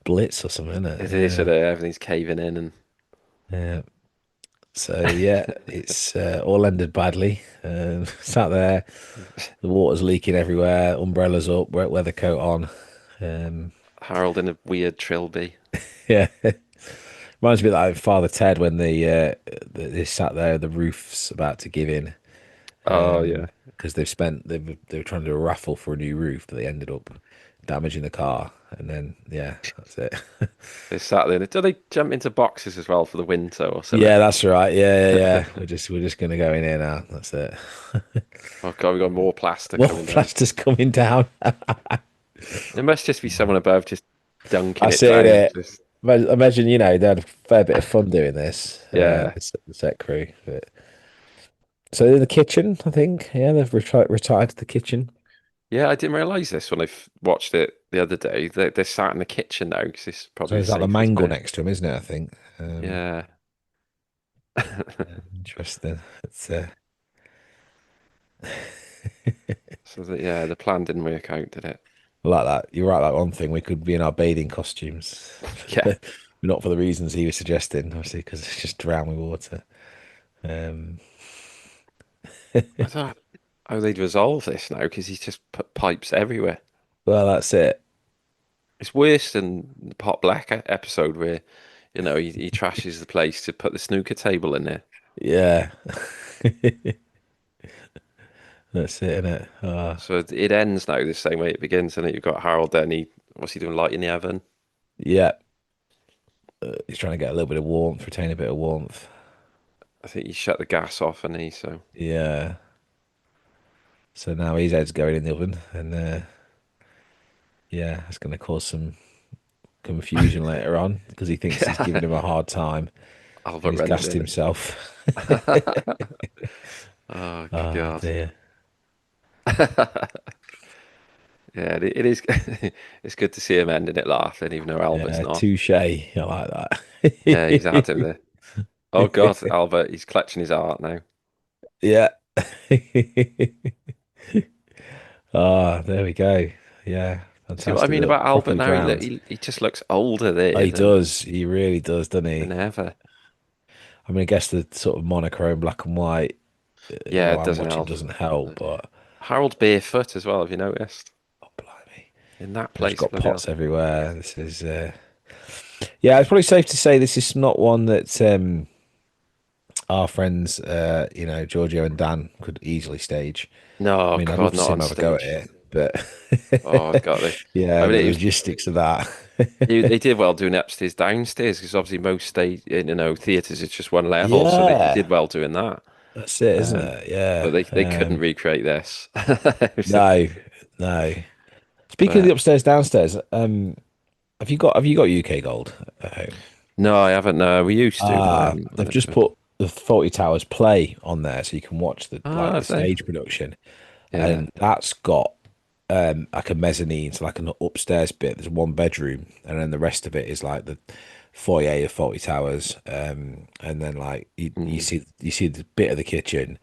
Blitz or something, isn't it? it is. Everything's caving in, and Yeah. So yeah, it's all ended badly. Sat there, the water's leaking everywhere. Umbrellas up, weather coat on. Harold in a weird trilby. Yeah, reminds me of like Father Ted when they sat there, the roof's about to give in. Oh yeah, Because they were trying to do a raffle for a new roof, but they ended up damaging the car, and then that's it. they sat there. Do they jump into boxes as well for the winter or something? Yeah, that's right. Yeah. We're just gonna go in here now. That's it. Oh god, we got more plaster More coming down. plaster's coming down. There must just be someone above just dunking That's it down. it. Just- Imagine they had a fair bit of fun doing this. Yeah. The set crew. But... So in the kitchen, I think. Yeah, they've retired to the kitchen. Yeah, I didn't realise this when I watched it the other day. They're sat in the kitchen now because it's So probably there's like the safest mangle bit. next to him, isn't it? I think. Yeah. Interesting. It's So the plan didn't work out, did it? I like that. You're right. That one thing we could be in our bathing costumes. Yeah. Not for the reasons he was suggesting, obviously, because it's just drown with water. I don't know how they'd resolve this now because he's just put pipes everywhere. Well, that's it. It's worse than the Pot Black episode where, he trashes the place to put the snooker table in there. Yeah. That's it, isn't it? So it ends now the same way it begins, and you've got Harold then what's he doing, lighting the oven? Yeah. He's trying to get a little bit of warmth, retain a bit of warmth. I think he shut the gas off, and so Yeah. So now his head's going in the oven, and it's going to cause some confusion later on because he thinks he's giving him a hard time. Albert He's runs gassed in. himself. Oh Oh, god. dear. Yeah, it is. It's good to see him ending it laughing, even though Albert's Yeah, not. touche. I like that. Yeah, he's had him there. Oh god, Albert, he's clutching his heart now. Yeah. Oh, there we go. Yeah, fantastic. See what I mean Look, about Albert properly now? drowned. He just looks older there Oh, he does. He really does, doesn't he? than ever. I mean, I guess the sort of monochrome black and white. Yeah, it I'm doesn't watching help. doesn't help, but Harold barefoot as well. Have you noticed? oh, blimey. In that He's place, got bloody hell. pots everywhere. This is, yeah, it's probably safe to say this is not one that our friends, Giorgio and Dan could easily stage. No, I mean, I'd God, love to not see them on have a go at stage. it, but Oh God, yeah, I mean, the it was- logistics of that. they did well doing upstairs, downstairs, because obviously most theatres it's just one level, so Yeah. they did well doing that. That's it, isn't it? Yeah, But they couldn't recreate this. No. Speaking of the upstairs downstairs, have you got UK Gold at home? No, I haven't. No, we used to. They've just put the 40 Towers Play on there, so you can watch the have they? stage production, Yeah. and that's got like a mezzanine, so like an upstairs bit. There's one bedroom, and then the rest of it is like the foyer of Faulty Towers. And then like you see the bit of the kitchen.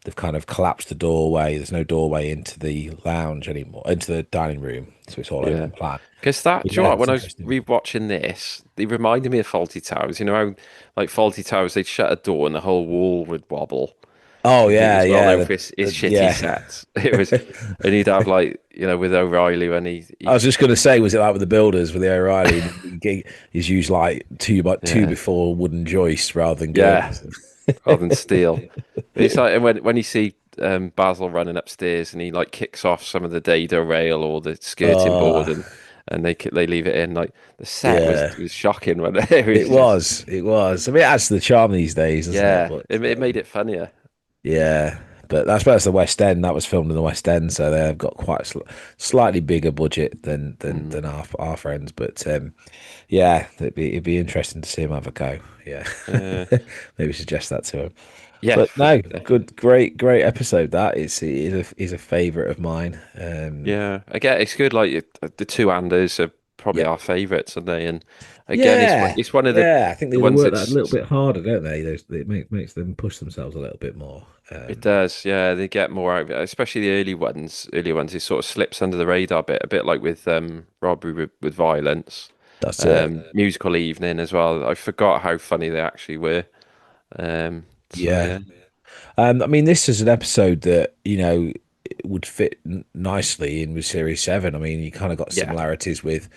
They've kind of collapsed the doorway. There's no doorway into the lounge anymore, into the dining room, so it's all Yeah. open plan. Because that, But do you know yeah, what, it's when I was interesting. rewatching this, they reminded me of Faulty Towers. You know how, like, Faulty Towers, they'd shut a door and the whole wall would wobble. Oh I think yeah, it's well yeah, known for his shitty yeah. sets. It was, and he'd have, like, with O'Reilly when I he was just going to say, was it like with the builders with the O'Reilly? He's used like two yeah, before wooden joists rather than yeah, girders. rather than steel. But it's like, and when you see Basil running upstairs and he like kicks off some of the dado rail or the skirting board Oh and they leave it in, like the set yeah, was shocking when it was it just was. It was. I mean, it adds to the charm these days, doesn't it? yeah, But it made it funnier. yeah, but I suppose the West End. That was filmed in the West End, so they've got quite a slightly bigger budget than Mm. our friends. But yeah, it'd be interesting to see him have a go. Yeah, Uh, maybe suggest that to him. yeah, But no, definitely. good, great episode. That is a favorite of mine. Yeah. Again, it's good. Like the two Anders are probably Yeah, our favourites, aren't they? And again, yeah, it's one of yeah. I think the they ones work that a that's little bit harder, don't they? It makes them push themselves a little bit more. it does. Yeah, they get more out of it, especially the early ones. Early ones, it sort of slips under the radar a bit like with Robbery with Violence, That's it. Musical Evening as well. I forgot how funny they actually were. So Yeah. yeah, I mean, this is an episode that would fit nicely in with Series 7. I mean, you kind of got yeah, similarities with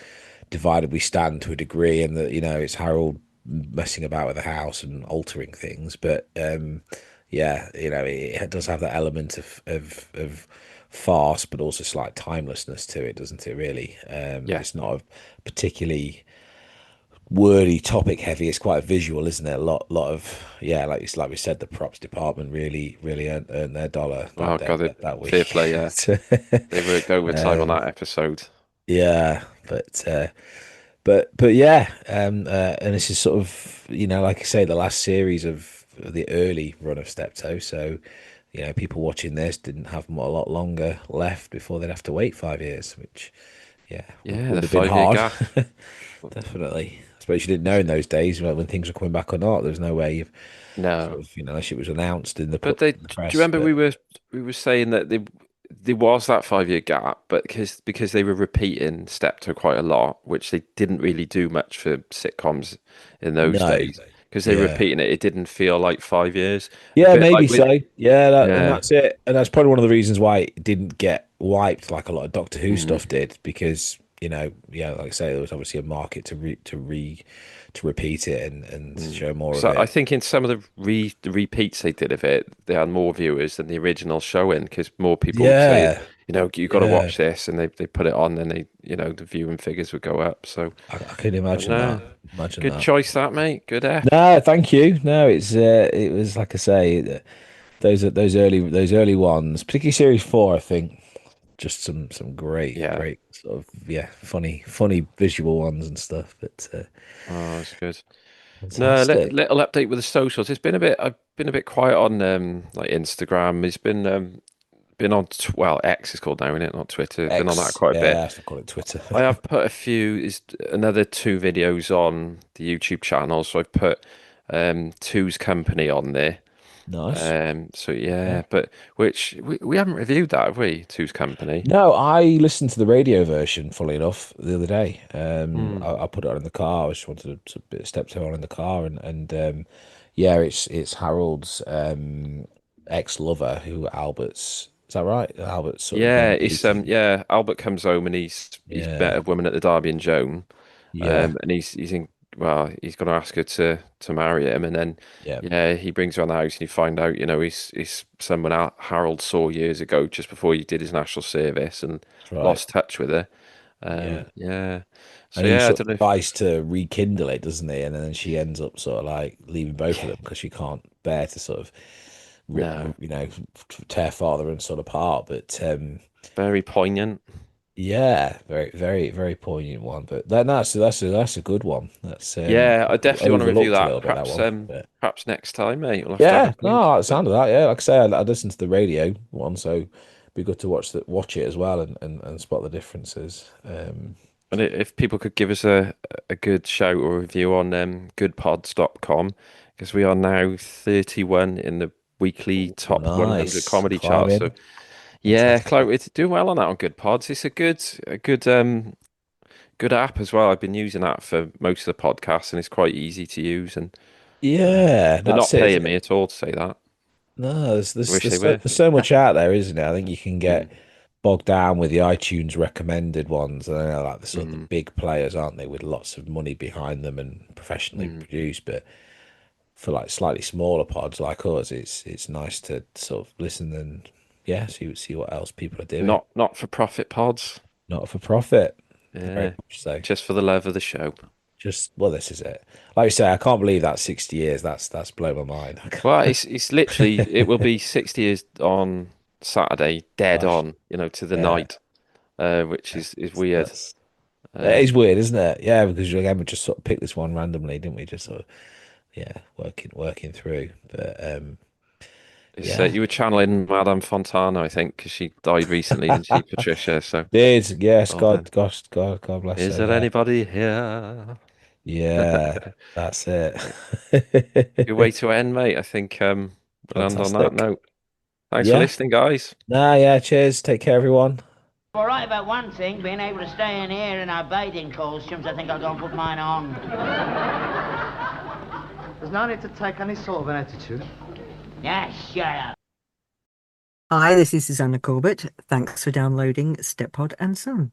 Divided We Stand to a degree, and that it's Harold messing about with the house and altering things. But yeah, it does have that element of farce, but also slight timelessness to it, doesn't it? Really, yeah. it's not a particularly wordy topic heavy. It's quite visual, isn't it? A lot of yeah, like we said, the props department really earned their dollar that Oh day God, that fair week. play. Yeah, So, they worked overtime on um, that episode. yeah, but yeah, and this is sort of like I say, the last series of the early run of Steptoe. So people watching this didn't have a lot longer left before they'd have to wait 5 years, which yeah Yeah, the would have been 5 year hard. gap. Definitely. I suppose you didn't know in those days when things were coming back or not. There was no way you've No, sort of, unless it was announced in the but in the do you press. remember But we were saying that there was that 5 year gap, but because they were repeating Steptoe quite a lot, which they didn't really do much for sitcoms in those no, days, because they were yeah, repeating it, it didn't feel like 5 years. A yeah, bit like maybe with so. Yeah, and yeah, that's it. And that's probably one of the reasons why it didn't get wiped like a lot of Doctor Who mm, stuff did, because yeah, like I say, there was obviously a market to repeat it and mm. show more of So I it. think in some of the repeats they did of it, they had more viewers than the original showing because more people would say, Yeah, you got to yeah, watch this, and they put it on, and the viewing figures would go up. So I can I don't imagine that. know. Imagine Good that. choice, that mate. Good F. No, thank you. No, it was like I say, those early ones, particularly series 4, I think, just some Yeah. great sort of yeah, funny visual ones and stuff. But Oh, that's good. No, fantastic. little update with the socials. It's been a bit. I've been a bit quiet on like Instagram. It's been on well X is called now, isn't it? Not Twitter. Been on that X, quite a bit. yeah, I should call it Twitter. I have put a few. Is another two videos on the YouTube channel. So I've put Two's Company on there. Nice. So Yeah. yeah, but which we haven't reviewed that, have we? Two's Company. No, I listened to the radio version, fully enough, the other day. Hmm. I put it on in the car. I just wanted to bit of Steptoe on in the car, and yeah, it's Harold's ex-lover who Albert's. Is that right? Albert's sort of Yeah, then it's dating. yeah. Albert comes home and he's met Yeah, a woman at the Derby and Joan, yeah, and he's in well, he's going to ask her to marry him, and then yeah. yeah, he brings her around the house and you find out he's someone Harold saw years ago just before he did his national service and That's right. lost touch with her. Yeah. Yeah, so And he yeah, I sort don't of know if tries to rekindle it, doesn't he? And then she ends up sort of like leaving both of them because she can't bear to sort of rip, no, tear father and son apart. But very poignant. yeah, very poignant one. But that's a good one. That's Yeah, I definitely want to review overlooked a that. little bit that one. But Perhaps next time, mate. We'll have to have yeah, a no, think. I like the sound of that. Yeah, like I say, I listened to the radio one, so be good to watch it as well and spot the differences. And if people could give us a good shout or review on goodpods.com, because we are now 31 in the weekly top 100 Nice. comedy chart. So Climbing. yeah, Fantastic. Chloe, it's doing well on that on Good Pods. It's a good app as well. I've been using that for most of the podcasts, and it's quite easy to use. And Yeah, they're that's not it, paying isn't me it? at all to say that. No, I wish they there's were. so much out there, isn't it? I think you can Mm, get bogged down with the iTunes recommended ones. I know, like the sort of the mm, big players, aren't they, with lots of money behind them and professionally mm. produced. But for like slightly smaller pods like us, it's nice to sort of listen and yeah, see what else people are doing. Not for profit pods. Not for profit, very Yeah, much so. just for the love of the show. Just well, this is it. Like you say, I can't believe that 60 years. That's blown my mind. Well, it's literally it will be 60 years on Saturday, dead Gosh, on, to the yeah, night, which is weird. that's it Uh, is weird, isn't it? Yeah, because again, we just sort of picked this one randomly, didn't we? Just sort of yeah, working through. But yeah, you were channeling Madame Fontana, I think, because she died recently, didn't she, Patricia? So, did yes, well then, God bless is her. there Yeah, anybody here? yeah, that's it. Good way to end, mate. I think we'll end on that Fantastic. note. Thanks for Yeah. listening, guys. Nah, yeah. Cheers. Take care, everyone. All right about one thing, being able to stay in here in our bathing costumes. I think I'll go and put mine on. There's no need to take any sort of an attitude. Yeah, shut up. Hi, this is Susanna Corbett. Thanks for downloading Step Pod and Son.